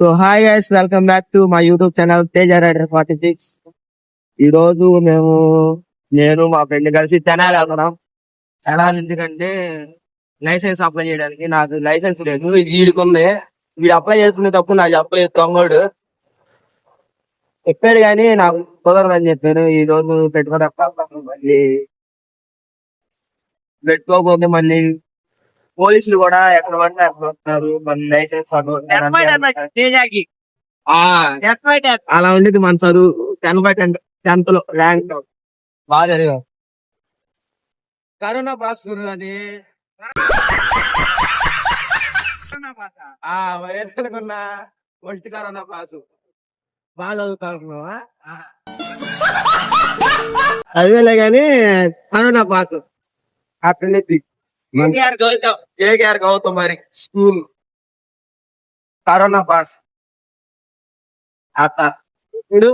So hi guys, welcome back to my YouTube channel Teja rider 46. ఈ రోజు నేను మా ఫ్రెండ్ కలిసి తెనాలి వెళ్తున్నాం. తెనాలి ఎందుకంటే లైసెన్స్ అప్లై చేయడానికి. నాకు లైసెన్స్ లేదు, వీడికి ఉంది. వీడు అప్లై చేసుకునేటప్పుడు నాకు చెప్పలేదు తొంగోడు. చెప్పాడు కానీ నాకు కుదరదని చెప్పాను. ఈ రోజు మళ్ళీ పెట్టుకోకపోతే మళ్ళీ పోలీసులు కూడా ఎక్కడ పడితే అక్కడ వస్తారు. మళ్ళీ లైసెన్స్ అలా ఉండేది మన చదువు. 10/10 లో ర్యాంక్ బాగా జరిగాం. కరోనా పాస్ అది అనుకున్నా. ఫస్ట్ కరోనా పాసు బాగా చదువుతానుకున్నావా? అదేలే గాని కరోనా పాసు అట్లనే కేకేఆర్ గౌతమ్ మరి స్కూల్ కరోనా పాస్ ఇప్పుడు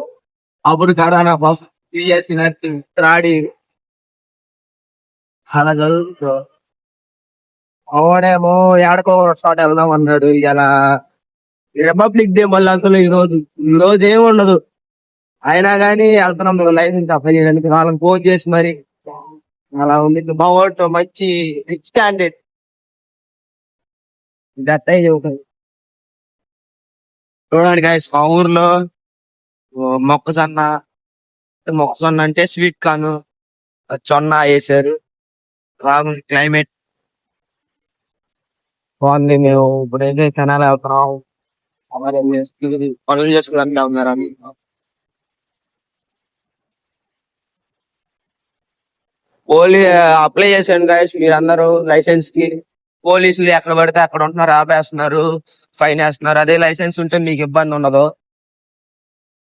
అప్పుడు corona pass BSc nursing third year అలా చదువుతో అవునేమో ఏడకో చోట వెళ్దాం అన్నాడు. ఇలా రిపబ్లిక్ డే మళ్ళీ అంతలో ఈ రోజు ఏమి ఉండదు. అయినా గానీ వెళ్తున్నాం లైసెన్స్ అప్లై చేయడానికి. వాళ్ళని ఫోన్ చేసి మరి అలా ఉండింది. మా ఓటు మంచి రిచ్ క్యాండిడేట్ చూడండి గైస్, మా ఊర్లో మొక్కజొన్న అంటే స్వీట్ కార్న్ జొన్న వేసారు. బాగుంది క్లైమేట్ బాగుంది. మేము ఇప్పుడైతే కెనాల్ వెళ్తున్నాం. పనులు చేసుకోవడానికి ఉన్నారు. ఓన్లీ అప్లై చేశాను గైస్. మీరు అందరూ లైసెన్స్ కి పోలీసులు ఎక్కడ పడితే అక్కడ ఉంటున్నారు, ఆపేస్తున్నారు, ఫైన్ వేస్తున్నారు. అదే లైసెన్స్ ఉంటే మీకు ఇబ్బంది ఉండదు.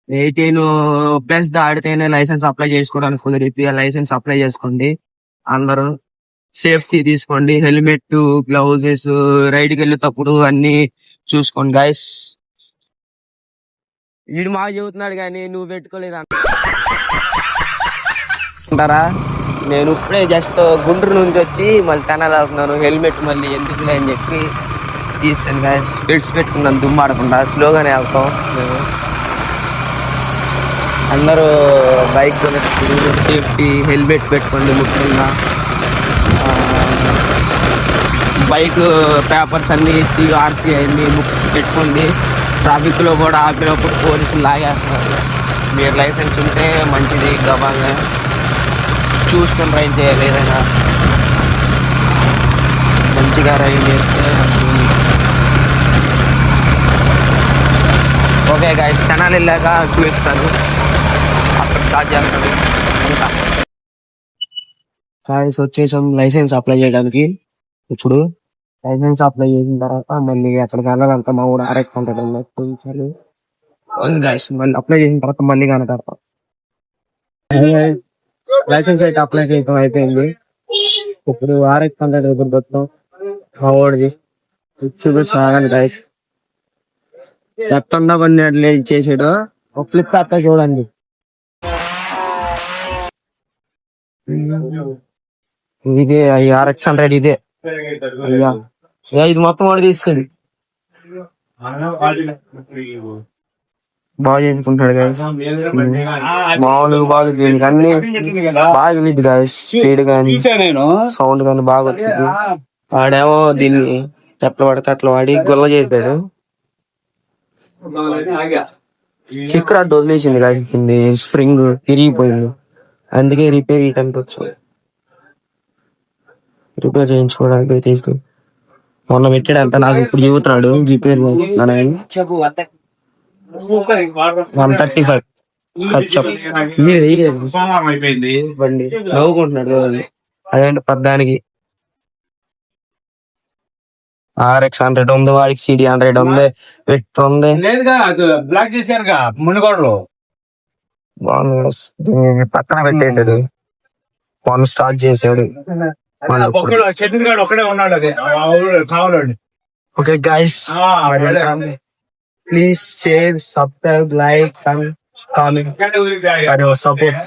18+ దాటితేనే లైసెన్స్ అప్లై చేసుకోవడానికి కుదిరిద్ది. లైసెన్స్ అప్లై చేసుకోండి అందరూ. సేఫ్టీ తీసుకోండి, హెల్మెట్, గ్లౌజెస్, రైడ్కి వెళ్ళేటప్పుడు అన్ని చూసుకోండి గైస్. వీడు మాకు చెబుతున్నాడు కానీ నువ్వు పెట్టుకోలేదు అంటారా? నేను ఇప్పుడే జస్ట్ గుంటూరు నుంచి వచ్చి మళ్ళీ తెనాలి వెళ్తున్నాను. హెల్మెట్ మళ్ళీ ఎందుకులే అని చెప్పి తీసాను గైస్. స్పెట్స్ పెట్టుకున్నాను దుమ్మాడకుండా. స్లోగానే వెళ్తాం మేము. అందరూ బైక్ కొనేటప్పుడు సేఫ్టీ హెల్మెట్ పెట్టుకోండి ముఖ్యంగా. బైక్ పేపర్స్ అన్ని ఆర్సీ అన్ని పెట్టుకోండి. ట్రాఫిక్ లో కూడా ఆపినప్పుడు పోలీసులు లాగేస్తున్నారు. మీరు లైసెన్స్ ఉంటే మంచిది. గబాగా చూసుకొని రైడ్ చేయాలి. ఏదైనా మంచిగా రైడ్ చేస్తే ఓకే గైస్. తెనాలి వెళ్ళాక చూపిస్తాను, అక్కడ స్టార్ట్ చేస్తాను. ఇంకా గైస్ వచ్చేసాం లైసెన్స్ అప్లై చేయడానికి. ఇప్పుడు లైసెన్స్ అప్లై చేసిన తర్వాత మళ్ళీ అక్కడికి వెళ్ళాలంతా మా ఊరు ఆరెక్కుంటాడు అన్నట్టు. గైస్ మళ్ళీ అప్లై చేసిన తర్వాత మళ్ళీ కనపడతాం. లైసెన్స్ అయితే అప్లై చేయడం అయిపోయింది. ఇప్పుడు ఆరెక్కుంటాడు ఇప్పుడు వస్తాం మా ఊడిది చూపిస్తాను గైస్. ఎట్లా కొన్ని అట్లా చేసాడు. ఒక ఫ్లిప్కార్ట్ చూడండి. ఇదే RX100 ఇదే. అయ్యా ఇది మొత్తం వాడు తీస్తుంది. బాగా చేసుకుంటాడు గైస్. మామూలుగా బాగా దీనికి అన్ని బాగా వెళ్ళిద్ది గైస్. స్పీడ్ గానీ సౌండ్ గానీ బాగా వచ్చింది. వాడేమో దీన్ని ఎట్లా పడితే అట్లా వాడి గొల్ల చేశాడు. కిక్ రాడ్ వదిలేసింది గైస్. కింది స్ప్రింగ్ తిరిగిపోయింది, అందుకే రిపేర్ చేయడానికి వచ్చాం. రిపేర్ చేయించుకోవడానికి తీసుకు మొన్న పెట్టాడంట. నాకు ఇప్పుడు చెబుతున్నాడు రిపేర్ 135 బండి నవ్వుకుంటున్నాడు. అదేంటి పద్దానికి RX100 ఉంది, వాడికి CD100 ఉంది, వ్యక్తి ఉంది. బ్లాక్ చేశారుగా మునుగోడలో. బాగుంది. పక్కన పెట్టేశాడు. వన్ స్టార్ట్ చేశాడు. ఒక్కడే ఉన్నాడు. అదే కావాలండి. Okay guys, please share, subscribe, like and comment for your support.